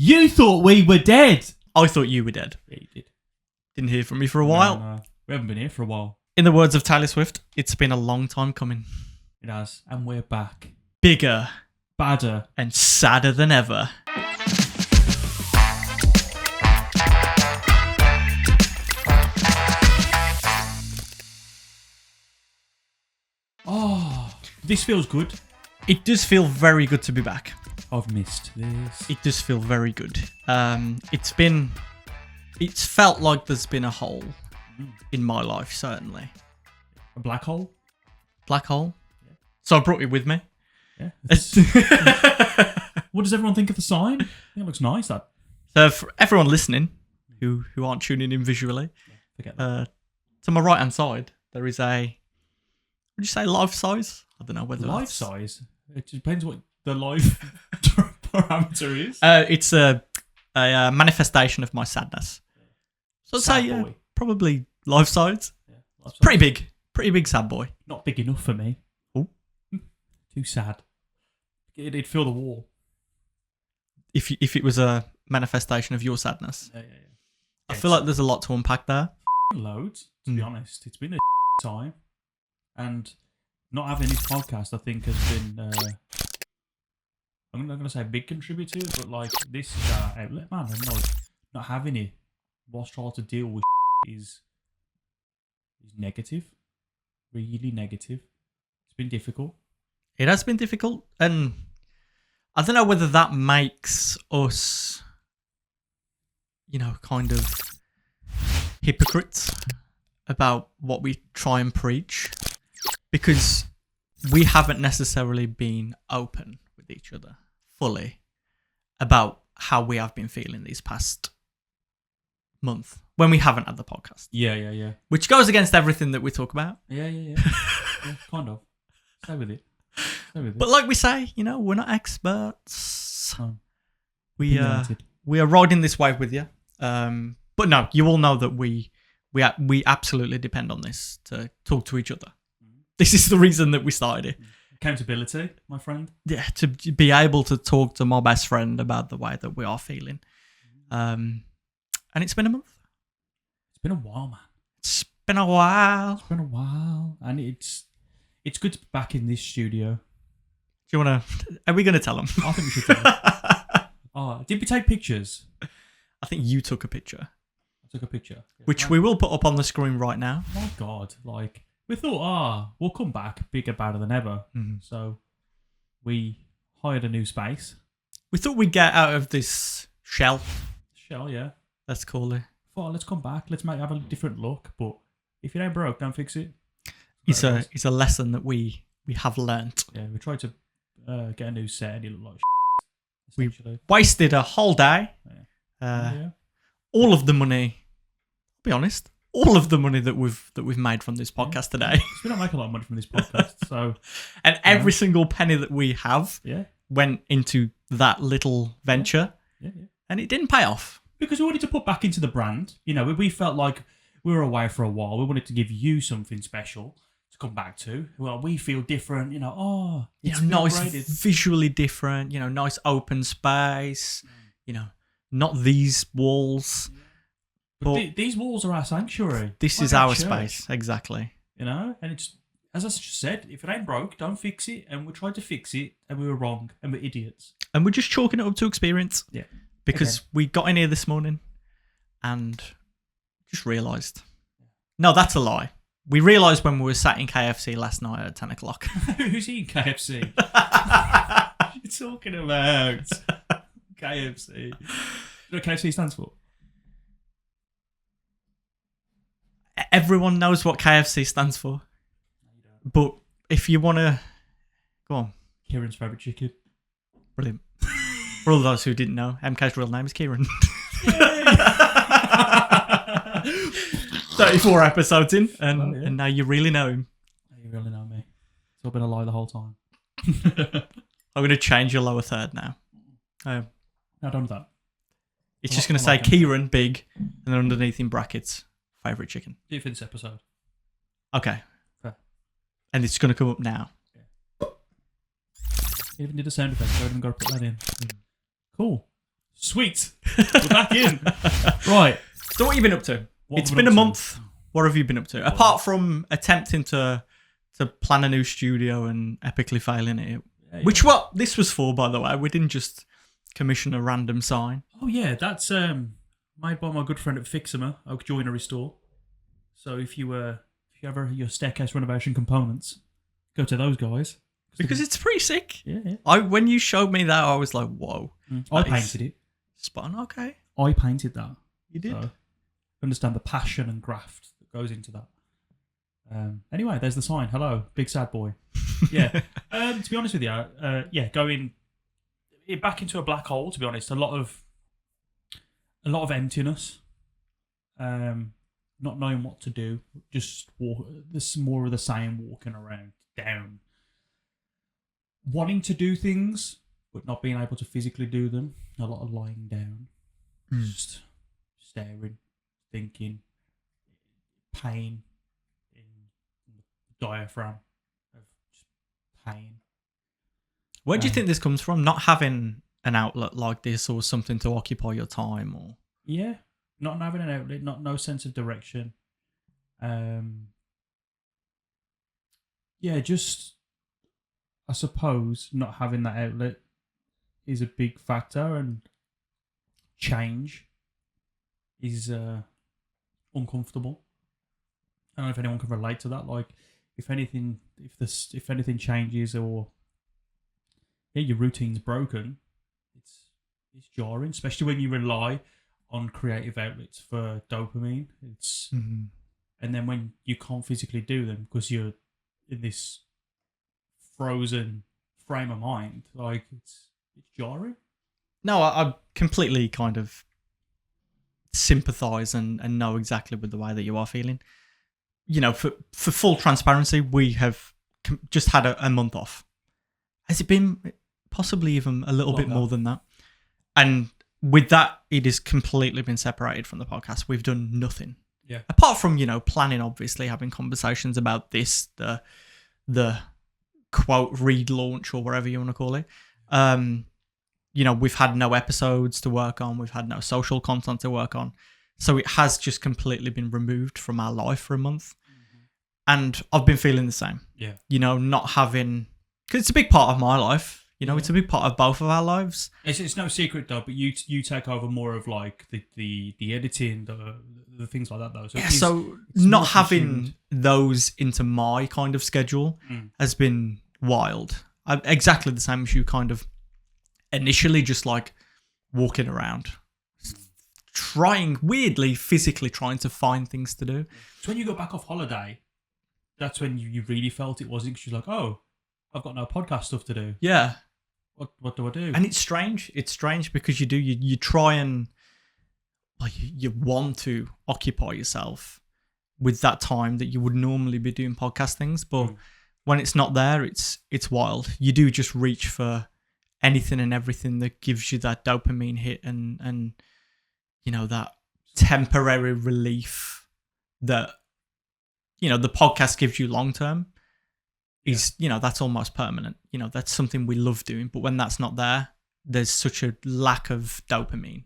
You thought we were dead. I thought you were dead. Yeah, you did. Didn't hear from me for a while. No. We haven't been here for a while. In the words of Taylor Swift, it's been a long time coming. It has. And we're back. Bigger. Badder. And sadder than ever. Oh, this feels good. It does feel very good to be back. I've missed this. It does feel very good. It's felt like there's been a hole in my life, certainly. A black hole? Black hole? Yeah. So I brought it with me. Yeah. What does everyone think of the sign? I think it looks nice. That. So for everyone listening who aren't tuning in visually, forget that. To my right-hand side, there is a... Would you say life size? I don't know whether life size? It depends what the life parameter is. It's a manifestation of my sadness. So I'd say probably life size. Yeah, life size. Pretty big sad boy. Not big enough for me. Oh, too sad. It'd fill the wall. If it was a manifestation of your sadness. Yeah. I feel like there's a lot to unpack there. Loads, to be honest. It's been a time. And not having this podcast, I think, has been... I'm not going to say a big contributor, but like this is our outlet, man. And like not having it whilst trying to deal with is negative. Really negative. It's been difficult. It has been difficult. And I don't know whether that makes us, kind of hypocrites about what we try and preach. Because we haven't necessarily been open with each other fully about how we have been feeling these past month when we haven't had the podcast. Yeah. Which goes against everything that we talk about. Yeah. Yeah, kind of. Stay with it. But like we say, we're not experts. No. We are riding this wave with you. But no, you all know that we absolutely depend on this to talk to each other. This is the reason that we started it. Accountability, my friend. Yeah, to be able to talk to my best friend about the way that we are feeling. And it's been a month. It's been a while, man. It's been a while. And it's good to be back in this studio. Do you want to... Are we going to tell them? I think we should tell them. Did we take pictures? I think you took a picture. I took a picture. Which we will put up on the screen right now. Oh, my God. We thought, we'll come back bigger, badder than ever. Mm-hmm. So we hired a new space. We thought we'd get out of this shell. Yeah. Let's call it. Thought, let's come back. Let's have a different look. But if it ain't broke, don't fix it. It's a lesson that we have learnt. Yeah, we tried to get a new set and it looked like we wasted a whole day. Yeah. All of the money, I'll be honest, all of the money that we've made from this podcast today. We don't make a lot of money from this podcast, so and every single penny that we have went into that little venture, and it didn't pay off because we wanted to put back into the brand. We felt like we were away for a while. We wanted to give you something special to come back to. Well, we feel different. It's nice, upgraded. Visually different. Nice open space. Not these walls. But these walls are our sanctuary. This is our space, exactly. And it's, as I just said, if it ain't broke, don't fix it. And we tried to fix it, and we were wrong, and we're idiots. And we're just chalking it up to experience. Yeah. Because we got in here this morning and just realised. No, that's a lie. We realised when we were sat in KFC last night at 10 o'clock. Who's eating KFC? What are you talking about? KFC. You know what KFC stands for? Everyone knows what KFC stands for. No, you don't. But if you want to... Go on. Kieran's favourite chicken. Brilliant. For all those who didn't know, MK's real name is Kieran. 34 episodes in, and now you really know him. You really know me. It's all been a lie the whole time. I'm going to change your lower third now. No, don't do that. It's just going to say Kieran, big, and then underneath in brackets, favourite chicken. Do it for this episode. Okay. Fair. And it's going to come up now. You even did a sound effect, so I haven't got to put that in. Cool. Sweet. We're back in. Right. So what have you been up to? It's been a month. What have you been up to? Apart from attempting to plan a new studio and epically failing at it. Yeah. Which what this was for, by the way. We didn't just commission a random sign. Oh yeah, that's made by my good friend at Fixima, Oak Joinery Store. So if you ever your staircase renovation components, go to those guys. Because it's pretty sick. Yeah. When you showed me that, I was like, whoa. I painted it. Spot on, okay. I painted that. You did? So understand the passion and graft that goes into that. Anyway, there's the sign. Hello, big sad boy. Yeah. To be honest with you, going back into a black hole. To be honest, a lot of emptiness. Not knowing what to do. Just walk. There's more of the same walking around, down. Wanting to do things, but not being able to physically do them. A lot of lying down, just staring, thinking, pain in the diaphragm of just pain. Where do you think this comes from? Not having an outlet like this or something to occupy your time, or not having an outlet, no sense of direction. Just I suppose not having that outlet is a big factor, and change is uncomfortable. I don't know if anyone can relate to that. Like, if anything changes, or your routine's broken, it's jarring, especially when you rely on creative outlets for dopamine. It's and then when you can't physically do them because you're in this frozen frame of mind, like it's jarring. No, I completely kind of sympathise and know exactly with the way that you are feeling. You know, for full transparency, we have just had a month off. Has it been possibly even a little bit more than that? And with that, it has completely been separated from the podcast. We've done nothing. Yeah. Apart from, planning, obviously, having conversations about this, the quote read launch or whatever you want to call it. We've had no episodes to work on. We've had no social content to work on. So it has just completely been removed from our life for a month. And I've been feeling the same. Yeah. Not having... Because it's a big part of my life. It's a big part of both of our lives. It's no secret, though, but you take over more of, like, the editing, the things like that, though. So not having those into my kind of schedule has been wild. Exactly the same as you, kind of initially just like walking around, physically trying to find things to do. So when you go back off holiday, that's when you really felt it, wasn't it? 'Cause you're like, oh, I've got no podcast stuff to do. Yeah. What do I do? And it's strange. It's strange because you try and you want to occupy yourself with that time that you would normally be doing podcast things, but when it's not there, it's wild. You do just reach for anything and everything that gives you that dopamine hit and that temporary relief that the podcast gives you long term. Is that's almost permanent. That's something we love doing, but when that's not there, there's such a lack of dopamine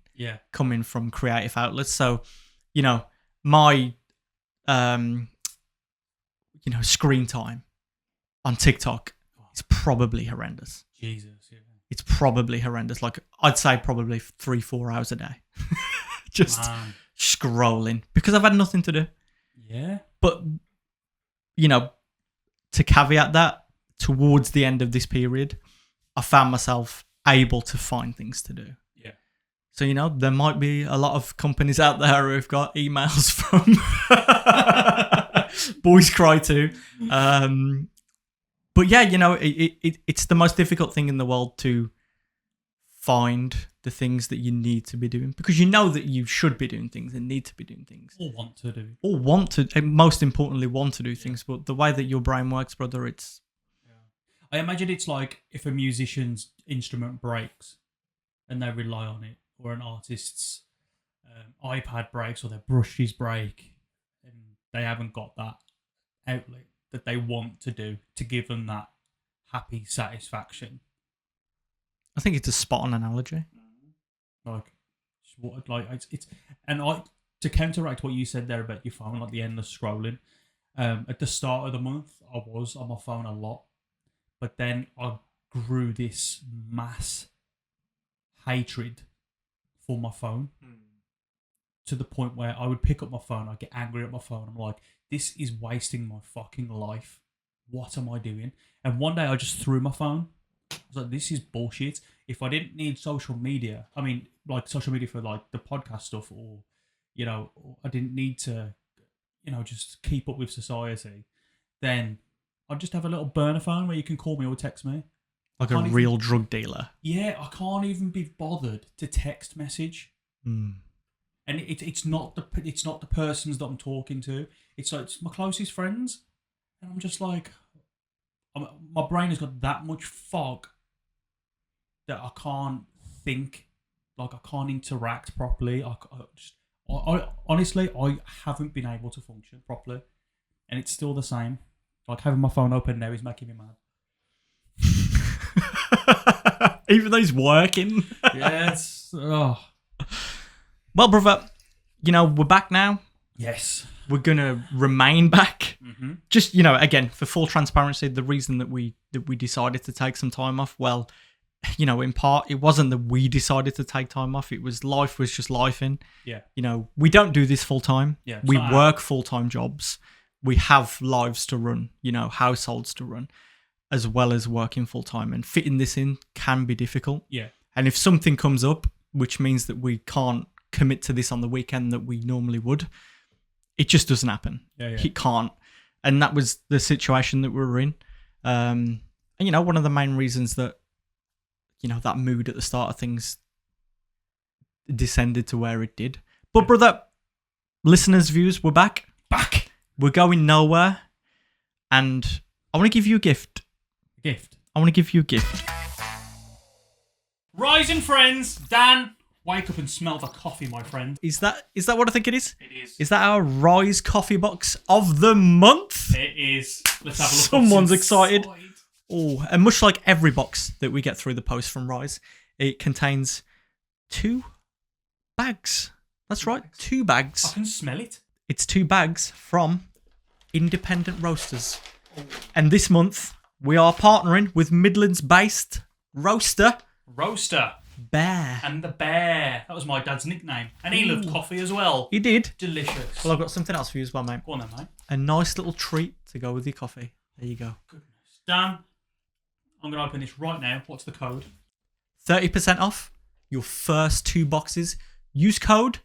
coming from creative outlets. So my screen time on TikTok is probably horrendous. Jesus, yeah. It's probably horrendous. Like, I'd say probably 3-4 hours a day. Just scrolling because I've had nothing to do. Yeah. But to caveat that, towards the end of this period, I found myself able to find things to do. Yeah. So, there might be a lot of companies out there who've got emails from Boys Cry too. But yeah, it's the most difficult thing in the world to find the things that you need to be doing, because that you should be doing things and need to be doing things. Or want to do. And most importantly, want to do things. But the way that your brain works, brother, it's... I imagine it's like if a musician's instrument breaks and they rely on it, or an artist's iPad breaks or their brushes break and they haven't got that outlet that they want to do to give them that happy satisfaction. I think it's a spot on analogy. Like, it's and I to counteract what you said there about your phone, like the endless scrolling. At the start of the month, I was on my phone a lot, but then I grew this mass hatred for my phone to the point where I would pick up my phone, I'd get angry at my phone. I'm like, this is wasting my fucking life. What am I doing? And one day I just threw my phone. I was like, this is bullshit. If I didn't need social media, I mean, like social media for like the podcast stuff, or, you know, I didn't need to, you know, just keep up with society, then I'd just have a little burner phone where you can call me or text me. Like a real drug dealer. Yeah, I can't even be bothered to text message. Mm. And it's not the persons that I'm talking to. It's like it's my closest friends, and I'm just like, my brain has got that much fog that I can't think, like I can't interact properly. I honestly I haven't been able to function properly, and it's still the same. Like having my phone open now is making me mad. Even though he's working. Yes. Oh. Well, brother, you know, we're back now. Yes. We're going to remain back. Mm-hmm. Just, you know, again, for full transparency, the reason that we decided to take some time off, well, you know, in part, it wasn't that we decided to take time off. It was life was just lifing. Yeah. You know, we don't do this full time. Yeah. We work full-time jobs. We have lives to run, you know, households to run, as well as working full-time. And fitting this in can be difficult. Yeah. And if something comes up, which means that we can't commit to this on the weekend that we normally would, it just doesn't happen. Yeah. It can't. And that was the situation that we were in. And, you know, one of the main reasons that, you know, that mood at the start of things descended to where it did. But, brother, listeners' views, we're back. Back. We're going nowhere. And I want to give you a gift. I want to give you a gift. Rising friends, Dan, wake up and smell the coffee, my friend. Is that what I think it is? It is. Is that our Rise coffee box of the month? It is. Let's have a look. Someone's excited. Oh, and much like every box that we get through the post from Rise, it contains 2 bags. That's right, 2 bags. I can smell it. It's 2 bags from independent roasters. And this month, we are partnering with Midlands-based roaster Bear. And the Bear. That was my dad's nickname. And he loved coffee as well. He did. Delicious. Well, I've got something else for you as well, mate. Go on then, mate. A nice little treat to go with your coffee. There you go. Goodness. Dan, I'm going to open this right now. What's the code? 30% off your first 2 boxes. Use code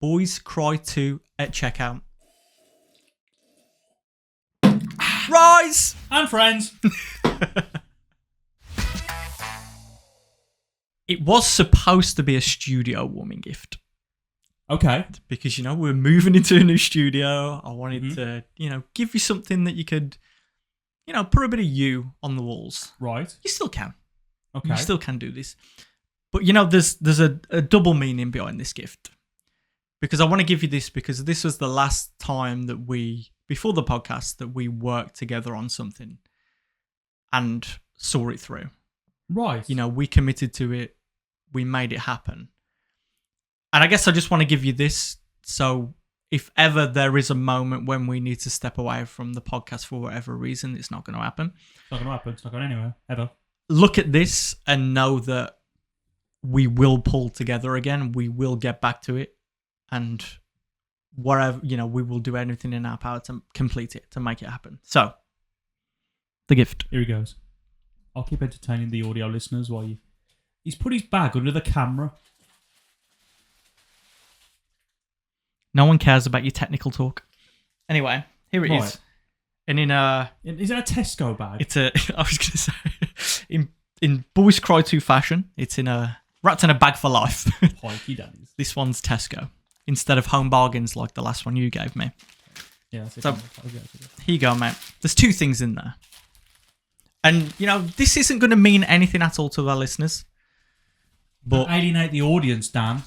BoysCry2 at checkout. Rise! And friends. It was supposed to be a studio warming gift. Okay. Because, you know, we're moving into a new studio. I wanted to, you know, give you something that you could, you know, put a bit of you on the walls. Right. You still can. Okay. You still can do this. But, you know, there's a double meaning behind this gift. Because I want to give you this because this was the last time that before the podcast, that we worked together on something and saw it through. Right. You know, we committed to it. We made it happen. And I guess I just want to give you this. So if ever there is a moment when we need to step away from the podcast for whatever reason, it's not going to happen. It's not going to happen. It's not going anywhere, ever. Look at this and know that we will pull together again. We will get back to it. And whatever, you know, we will do anything in our power to complete it, to make it happen. So, the gift. Here he goes. I'll keep entertaining the audio listeners while he's put his bag under the camera. No one cares about your technical talk. Anyway, here it is. And is it a Tesco bag? It's a. I was going to say in Boys Cry 2 fashion. It's wrapped in a bag for life. Pikey daddies. This one's Tesco instead of Home Bargains like the last one you gave me. Yeah, that's it. So here you go, mate. There's 2 things in there. And, you know, this isn't going to mean anything at all to our listeners. But don't alienate the audience, Dan.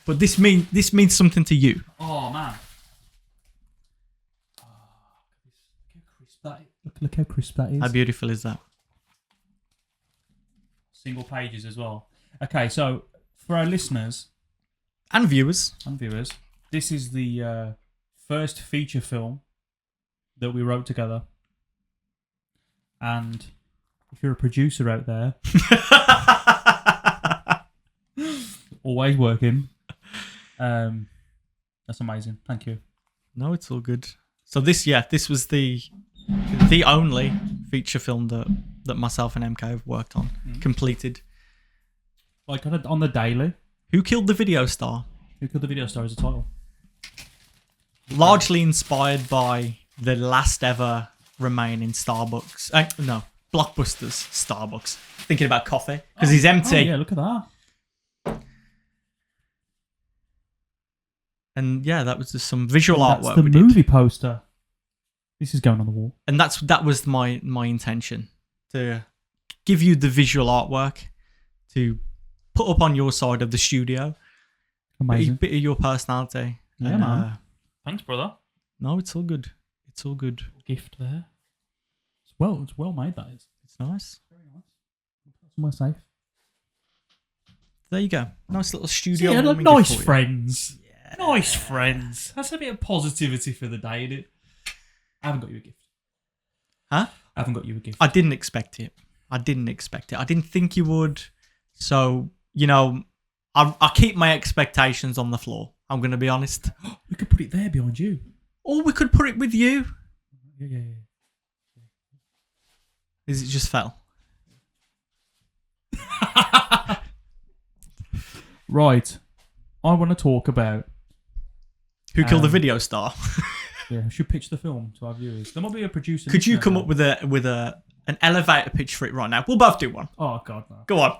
But this means something to you. Oh, man. Look how crisp that is. How beautiful is that? Single pages as well. Okay, so For our listeners And viewers. and viewers, this is the first feature film that we wrote together. And if you're a producer out there, always working, that's amazing. Thank you. No, it's all good. So this was the only feature film that myself and MK have worked on, completed. Like on the daily. Who Killed the Video Star? Who Killed the Video Star is the title. Largely inspired by the last ever remaining Starbucks. Blockbusters Starbucks. Thinking about coffee because he's empty. Oh, yeah, look at that. And yeah, that was just some visual That's artwork. the we movie did. poster. This is going on the wall. And that was my intention, to give you the visual artwork, to put up on your side of the studio. Amazing. Bit of your personality. Yeah, And, man. Thanks, brother. No, it's all good. It's all good. Gift there. It's well made, that is. It's nice. Very nice. Somewhere safe. There you go. Nice little studio. Yeah, warming nice gift for you. friends. Yeah. Nice friends. That's a bit of positivity for the day, isn't it? I haven't got you a gift. Huh? I haven't got you a gift. I didn't expect it. I didn't think you would. So, I keep my expectations on the floor. I'm going to be honest. We could put it there behind you. Or we could put it with you. Yeah. Is it just fell? Right. I want to talk about... Who Killed the Video Star? Yeah, I should pitch the film to our viewers. There might be a producer... Could you come up with an elevator pitch for it right now? We'll both do one. Oh, God, no. Go on.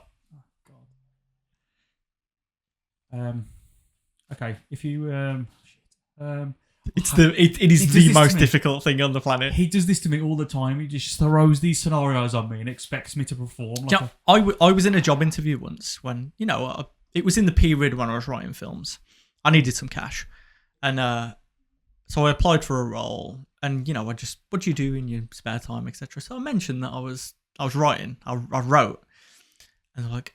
Okay, if you... It is the most difficult thing on the planet. He does this to me all the time. He just throws these scenarios on me and expects me to perform. Like Yeah, I was in a job interview once when, it was in the period when I was writing films. I needed some cash. And so I applied for a role and, what do you do in your spare time, etc. So I mentioned that I was writing. I wrote. And they're like,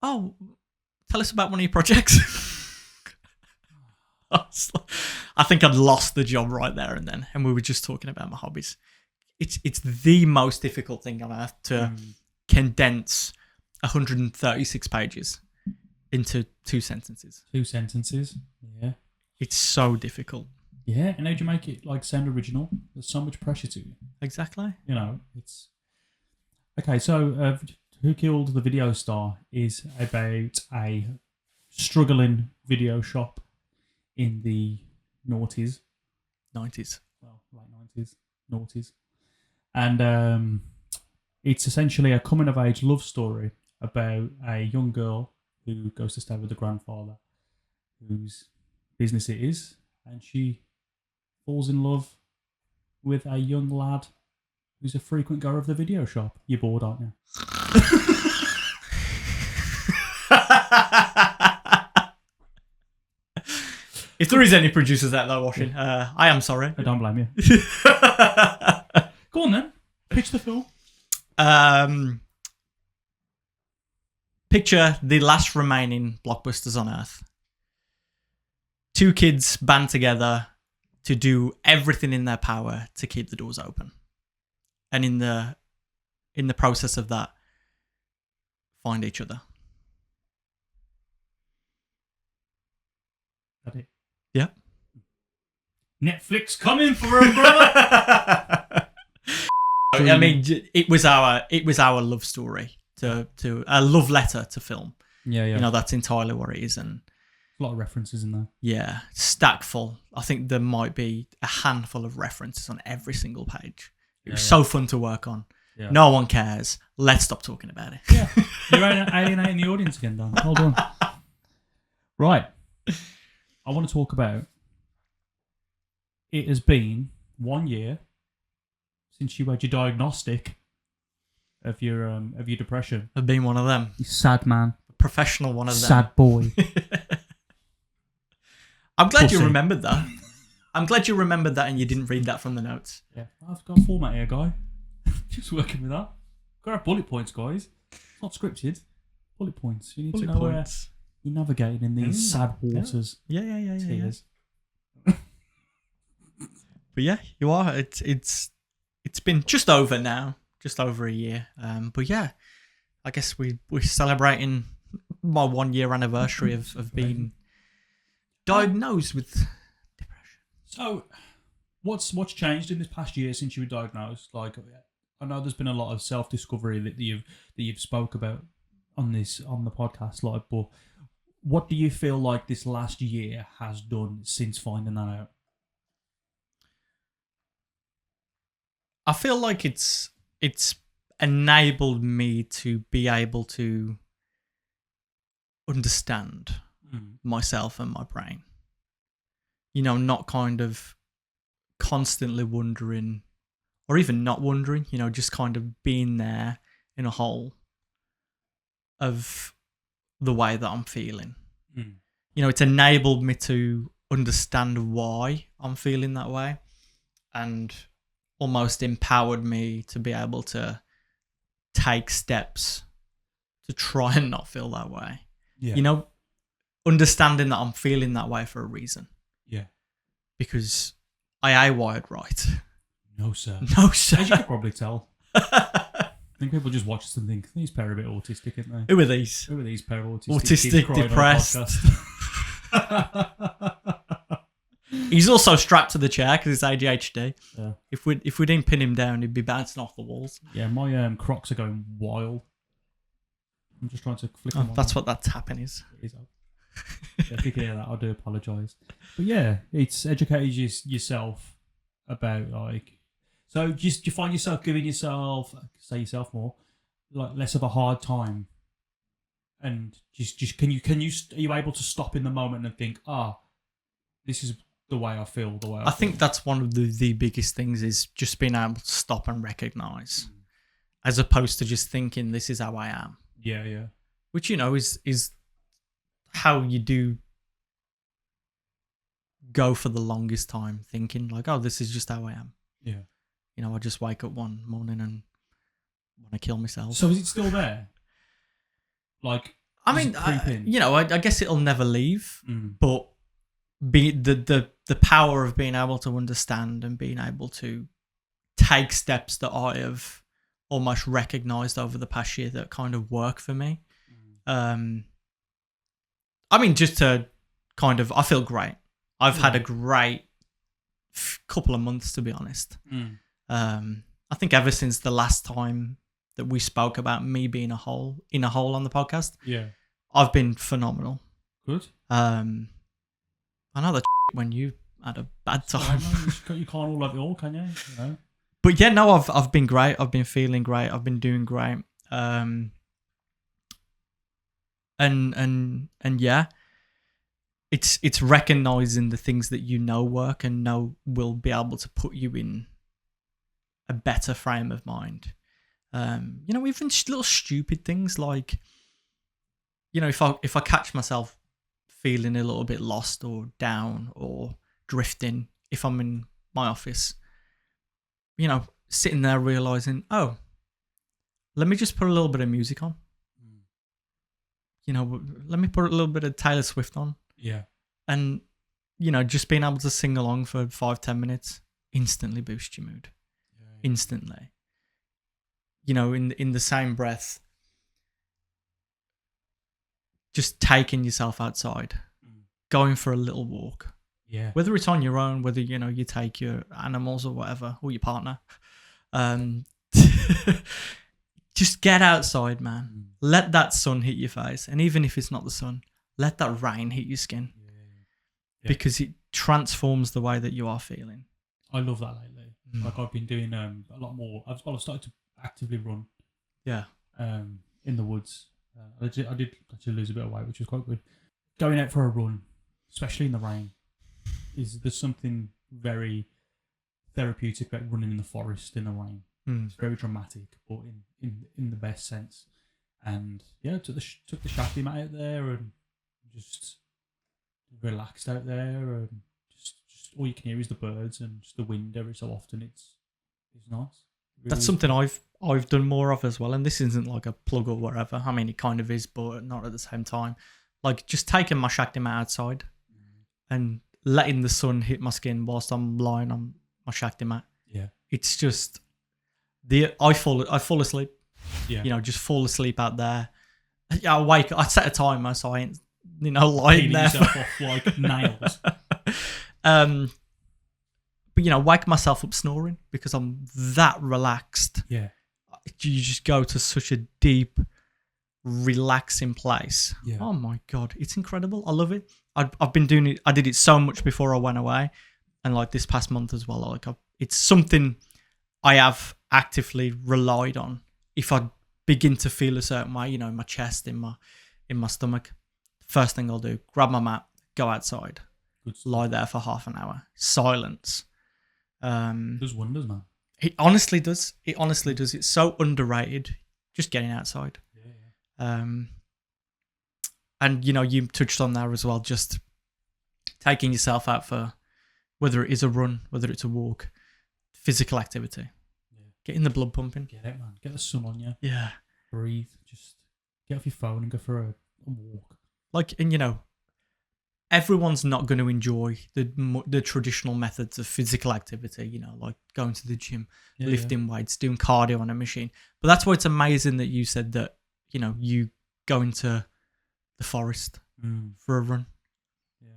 oh, tell us about one of your projects. I think I'd lost the job right there and then. And we were just talking about my hobbies. It's the most difficult thing on earth to condense 136 pages into 2 sentences. 2 sentences. Yeah. It's so difficult. Yeah, and how do you make it sound original? There's so much pressure to you. Exactly. It's... Okay, so Who Killed the Video Star is about a struggling video shop in the noughties. 90s. Well, late 90s, noughties. And it's essentially a coming-of-age love story about a young girl who goes to stay with the grandfather, whose business it is, and she falls in love with a young lad who's a frequent goer of the video shop. You're bored, aren't you? If there is any producers out there watching, I am sorry. I don't blame you. Go on then. Pitch the film. Picture the last remaining blockbusters on Earth. 2 kids band together to do everything in their power to keep the doors open. And in the process of that, find each other. That it. Yeah. Netflix coming for him, brother. I mean, it was our love story to a love letter to film. Yeah. That's entirely what it is, and A lot of references in there. yeah, stack full. I think there might be a handful of references on every single page. It was so fun to work on. Yeah. No one cares. Let's stop talking about it. Yeah. You're alienating the audience again, Dan. Hold on. Right. I want to talk about... It has been 1 year since you had your diagnostic of your depression. I've been one of them. You sad man. A professional one of them. Sad boy. I'm glad you Pussy. remembered that. I'm glad you remembered that and you didn't read that from the notes. Yeah. I've got a format here, guy. Just working with that. Got to have bullet points, guys. It's not scripted. Bullet points. You need Bullet to know points. You're navigating in these sad waters. Yeah. Tears. But yeah, you are. It's been just over now, just over a year. But yeah, I guess we're celebrating my 1 year anniversary of being diagnosed with depression. So, what's changed in this past year since you were diagnosed? Like, I know there's been a lot of self discovery that you've spoke about on the podcast, like, but what do you feel like this last year has done since finding that out? I feel like it's enabled me to be able to understand myself and my brain. You know, not kind of constantly wondering, or even not wondering, you know, just kind of being there in a hole of the way that I'm feeling. You know, it's enabled me to understand why I'm feeling that way, and almost empowered me to be able to take steps to try and not feel that way. Yeah. You know, understanding that I'm feeling that way for a reason. Yeah. Because I wired right. No, sir. No, sir. As you could probably tell. I think people just watch this and think, these pair are a bit autistic, aren't they? Who are these? Who are these pair of autistic? Autistic, depressed. He's also strapped to the chair because it's ADHD. Yeah. If we didn't pin him down, he'd be bouncing off the walls. Yeah, my Crocs are going wild. I'm just trying to flick them on. That's what that tapping is. Yeah, if you can hear that, I do apologise. But yeah, it's educated yourself about, like... So do you find yourself giving yourself more, like, less of a hard time? And just are you able to stop in the moment and think, this is the way I feel, I think that's one of the biggest things, is just being able to stop and recognise, as opposed to just thinking this is how I am. Yeah. Which, you know, is how you do go for the longest time, thinking like, this is just how I am. Yeah. You know, I just wake up one morning and want to kill myself. So is it still there? Like, I mean, I guess it'll never leave, but be the power of being able to understand and being able to take steps that I have almost recognised over the past year that kind of work for me. I mean, just to kind of, I feel great. I've had a great couple of months, to be honest. I think ever since the last time that we spoke about me being in a hole on the podcast, I've been phenomenal. Good. I know the when you had a bad time. You can't all have it all, can you? But yeah, no, I've been great. I've been feeling great. I've been doing great. And yeah, it's recognizing the things that you know work and know will be able to put you in a better frame of mind. You know, even little stupid things like, you know, if I catch myself feeling a little bit lost or down or drifting, if I'm in my office, you know, sitting there realizing, let me just put a little bit of music on. You know, let me put a little bit of Taylor Swift on. Yeah. And, you know, just being able to sing along for 5-10 minutes instantly boosts your mood. Yeah. Instantly. You know, in the same breath, just taking yourself outside, going for a little walk. Yeah. Whether it's on your own, whether, you know, you take your animals or whatever, or your partner. Just get outside, man. Let that sun hit your face. And even if it's not the sun, let that rain hit your skin. Yeah. Because it transforms the way that you are feeling. I love that lately. Like, I've been doing a lot more. I've started to actively run. Yeah. In the woods. I did actually lose a bit of weight, which was quite good. Going out for a run, especially in the rain, there's something very therapeutic about running in the forest in the rain. It's very dramatic, but in the best sense. And yeah, took the SHAKTI mat out there and just relaxed out there, and just all you can hear is the birds and just the wind every so often. It's nice. Really. That's something I've done more of as well, and this isn't like a plug or whatever. I mean, it kind of is, but not at the same time. Like just taking my SHAKTI mat outside and letting the sun hit my skin whilst I'm lying on my SHAKTI mat. Yeah. It's just I fall asleep. Yeah. You know, just fall asleep out there. Yeah, I wake. I set a timer so I ain't, lying Peeling there. yourself off like nails. But wake myself up snoring because I'm that relaxed. Yeah. You just go to such a deep, relaxing place. Yeah. Oh my god, it's incredible. I love it. I've been doing it. I did it so much before I went away, and like this past month as well. Like it's something I have actively relied on. If I begin to feel a certain way, in my chest, in my stomach, first thing I'll do, grab my mat, go outside, lie there for half an hour, silence. Does wonders, man. It honestly does. It's so underrated. Just getting outside. Yeah. And you touched on there as well. Just taking yourself out for, whether it is a run, whether it's a walk, physical activity. Yeah. Getting the blood pumping. Get out, man. Get the sun on you. Yeah. Breathe. Just get off your phone and go for a walk. Like, and everyone's not going to enjoy the traditional methods of physical activity, like going to the gym, lifting weights, doing cardio on a machine. But that's why it's amazing that you said that, you go into the forest for a run. Yeah.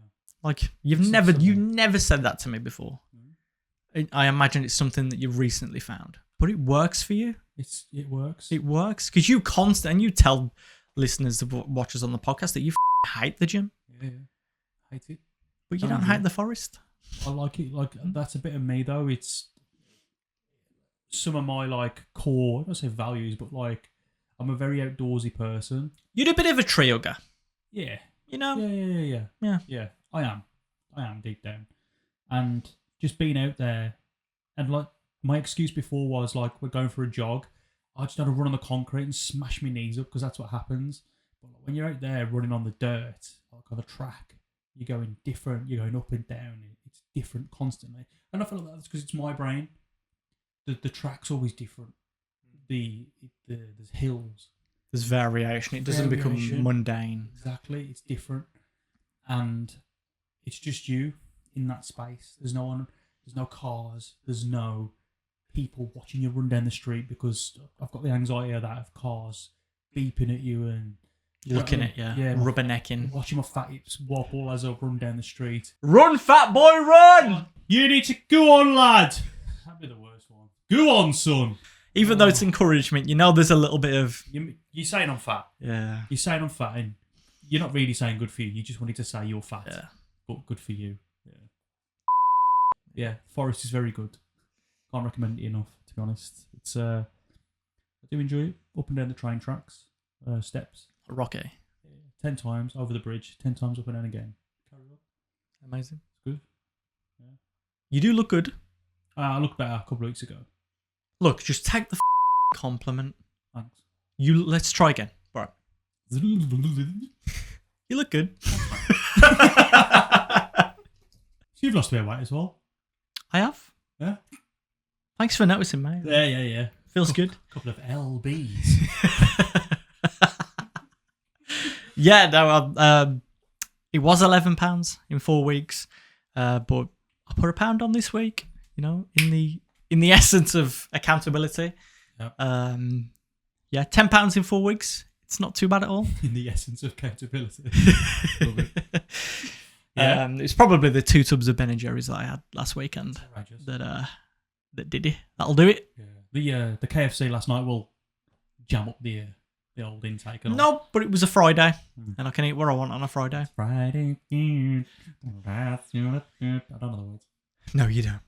Like you've never said that to me before. I imagine it's something that you've recently found, but it works for you. It works. It works because you and you tell listeners, the watchers on the podcast, that you hate the gym. Yeah. Hate it. But you don't hate the forest. I like it. Like that's a bit of me though. It's some of my like core, I don't say values, but like I'm a very outdoorsy person. You're a bit of a tree hugger. Yeah. Yeah. I am deep down. And just being out there, and like my excuse before was like we're going for a jog. I just had to run on the concrete and smash my knees up because that's what happens. But when you're out there running on the dirt, like on the track, you're going different. You're going up and down. It's different constantly. And I feel like that's because it's my brain. The track's always different. There's hills. There's variation. It doesn't become mundane. Exactly. It's different. And it's just you in that space. There's no one. There's no cars. There's no people watching you run down the street because I've got the anxiety of that, of cars beeping at you and looking at you, rubbernecking, watching my fat hips wobble as I run down the street. Run, fat boy, run! You need to go on, lad. That'd be the worst one. Go on, son. Even though it's encouragement, there's a little bit of you're saying I'm fat. Yeah. You're saying I'm fat, and you're not really saying good for you. You just wanted to say you're fat. Yeah. But good for you. Yeah. Yeah. Forest is very good. Can't recommend it enough, to be honest. It's I do enjoy it. Up and down the train tracks, steps. Rocky. 10 times over the bridge, 10 times up and down again. Carry on. Amazing. It's good. Yeah. You do look good. I looked better a couple of weeks ago. Look, just take the compliment. Thanks. Let's try again. Right. You look good. You've lost a bit of weight as well. I have. Yeah. Thanks for noticing, mate. Yeah. Feels good. Couple of LBs. Yeah, no, it was £11 in 4 weeks, but I put £1 on this week. In the essence of accountability. Yep. Yeah, £10 in 4 weeks. It's not too bad at all. In the essence of accountability. Love it. Yeah. It's probably the 2 tubs of Ben & Jerry's that I had last weekend that did it. That'll do it. Yeah. The KFC last night will jam up the old intake. And no, but it was a Friday, and I can eat what I want on a Friday. Friday. I don't know the words. No, you don't.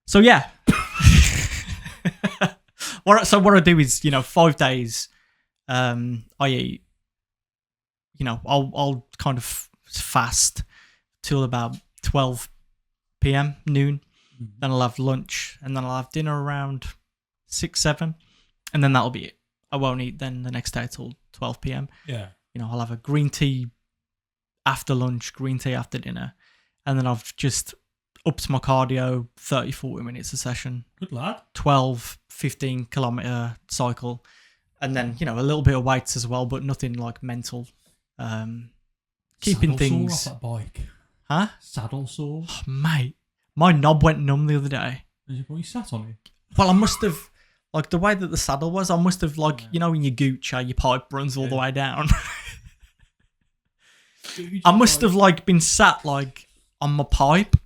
So yeah. So what I do is, 5 days, I eat. I'll kind of fast till about 12 p.m. noon. Then I'll have lunch, and then I'll have dinner around 6, 7, and then that'll be it. I won't eat then the next day till 12 p.m. Yeah. I'll have a green tea after lunch, green tea after dinner, and then I've just upped my cardio 30, 40 minutes a session. Good lad. 12, 15 kilometre cycle, and then, a little bit of weights as well, but nothing like mental. Keeping Saddle things. sore off that bike. Huh? Saddle sore. Oh, mate, my knob went numb the other day. You sat on it? Well, I must have, like, the way that the saddle was, I must have, like, you know, when you gooch, your pipe runs all the way down. I must have, like, been sat, like, on my pipe.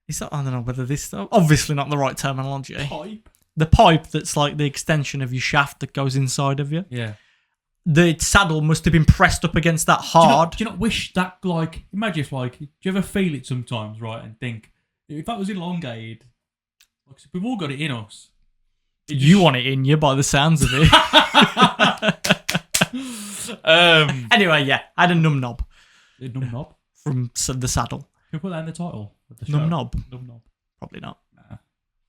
Is that, I don't know whether this, obviously not the right terminology. Pipe? The pipe that's, like, the extension of your shaft that goes inside of you. Yeah. The saddle must have been pressed up against that hard. Do you not wish that, like, imagine if, like, do you ever feel it sometimes, right, and think, if that was elongated, like, so we've all got it in us. You want it in you by the sounds of it. Anyway, yeah, I had a numb knob. A numb knob? From the saddle. Can we put that in the title of the show? Numb knob? Numb knob. Probably not. Nah.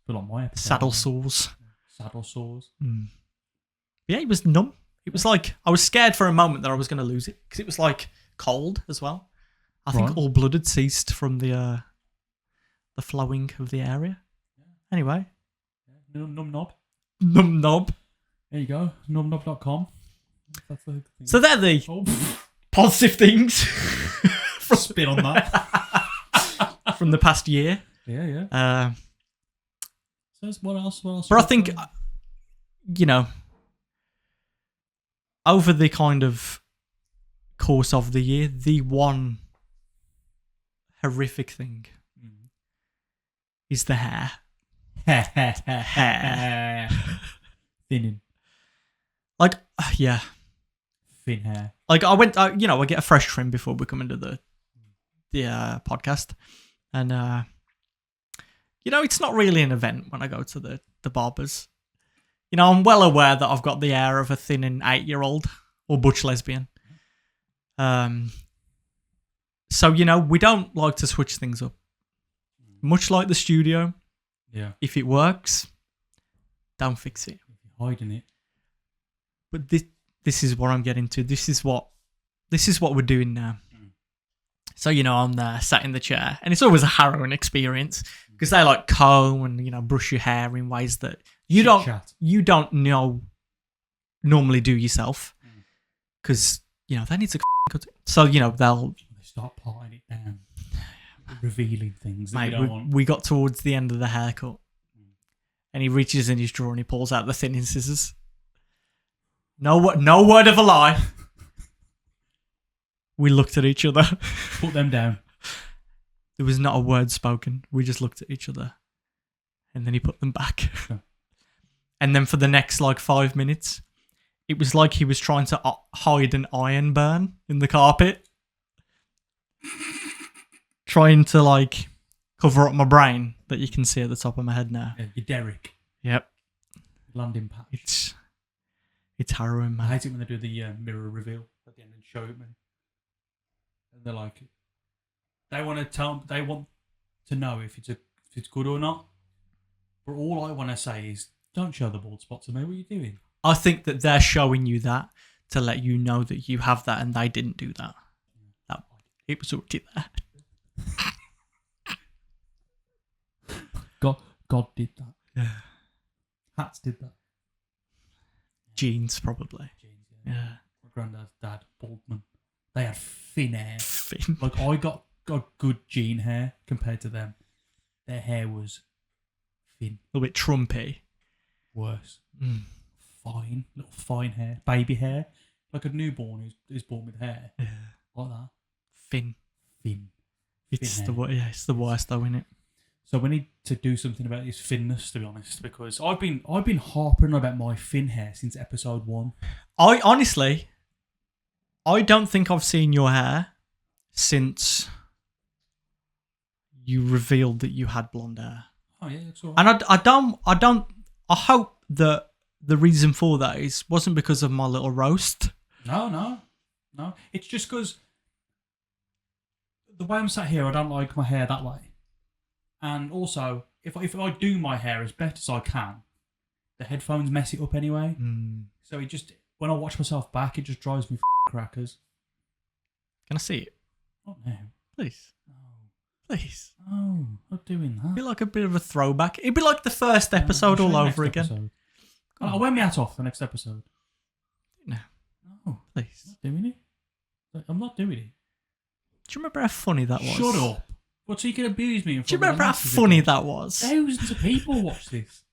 Feel like my episode. Saddle sores. Saddle sores. Yeah, it was numb. It was like, I was scared for a moment that I was going to lose it because it was like cold as well. I think all blood had ceased from the flowing of the area. Anyway. Numb knob. Numb knob. There you go. Numbknob.com. That's the thing. So they're the positive things. Spin on that. From the past year. Yeah. So what else? But I think, you know, over the kind of course of the year, the one horrific thing is the hair. Hair. Thinning. Like, yeah. Thin hair. Like, I went, you know, I get a fresh trim before we come into the podcast. And, you know, it's not really an event when I go to the barbers. You know, I'm well aware that I've got the air of a thinning 8-year-old or butch lesbian. So, you know, we don't like to switch things up. Much like the studio. Yeah. If it works, don't fix it. You're hiding it. But this is what I'm getting to. This is what we're doing now. So, you know, I'm there sat in the chair, and it's always a harrowing experience because they like comb and, you know, brush your hair in ways that you don't normally do yourself because, you know, they need to cut it. So, you know, they start parting it down, revealing things. Mate, we got towards the end of the haircut, and he reaches in his drawer and he pulls out the thinning scissors. No word of a lie. We looked at each other. Put them down. There was not a word spoken. We just looked at each other. And then he put them back. And then for the next, like, 5 minutes, it was like he was trying to hide an iron burn in the carpet. Trying to, like, cover up my brain that you can see at the top of my head now. Yeah, you're Derek. Yep. Landing patch. It's harrowing, man. I hate it when they do the mirror reveal at the end and show it me. And they're like, they want to know if it's good or not. But all I want to say is, don't show the bald spot to me. What are you doing? I think that they're showing you that to let you know that you have that, and they didn't do that. It was already there. God did that. Yeah. Hats did that. Jeans, probably. Jeans, Yeah. My granddad's dad, Baldman. They had thin hair. Thin. Like, I got good jean hair compared to them. Their hair was thin. A little bit Trumpy. Worse. Fine. Little fine hair. Baby hair. Like a newborn who's born with hair. Yeah. Like that. Thin. It's Thin it's the worst though, isn't it? So we need to do something about his thinness, to be honest, because I've been harping about my thin hair since episode 1. I honestly, I don't think I've seen your hair since you revealed that you had blonde hair. Oh yeah, that's all right. And I hope that the reason for that wasn't because of my little roast. No. It's just because the way I'm sat here, I don't like my hair that way. And also, if I do my hair as best as I can, the headphones mess it up anyway. So it just, when I watch myself back, it just drives me crackers. Can I see it? Not now. Please. No. Please. No, not doing that. It'd be like a bit of a throwback. It'd be like the first episode all over again. I'll wear my hat off the next episode. No. No. Please. Not doing it. I'm not doing it. Do you remember how funny that was? Shut up. What's he can abuse me in front Do you of the remember how masses funny again? that was? Thousands of people watch this.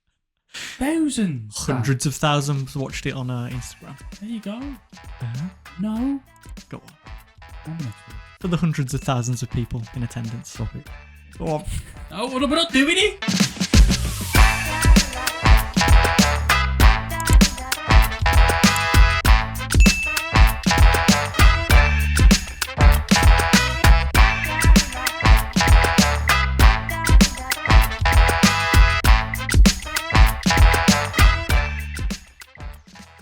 Thousands. Hundreds of thousands watched it on Instagram. There you go. Uh-huh. No. Go on. I'm next week. For the hundreds of thousands of people in attendance. Stop it. Go on. Oh, we're not doing it.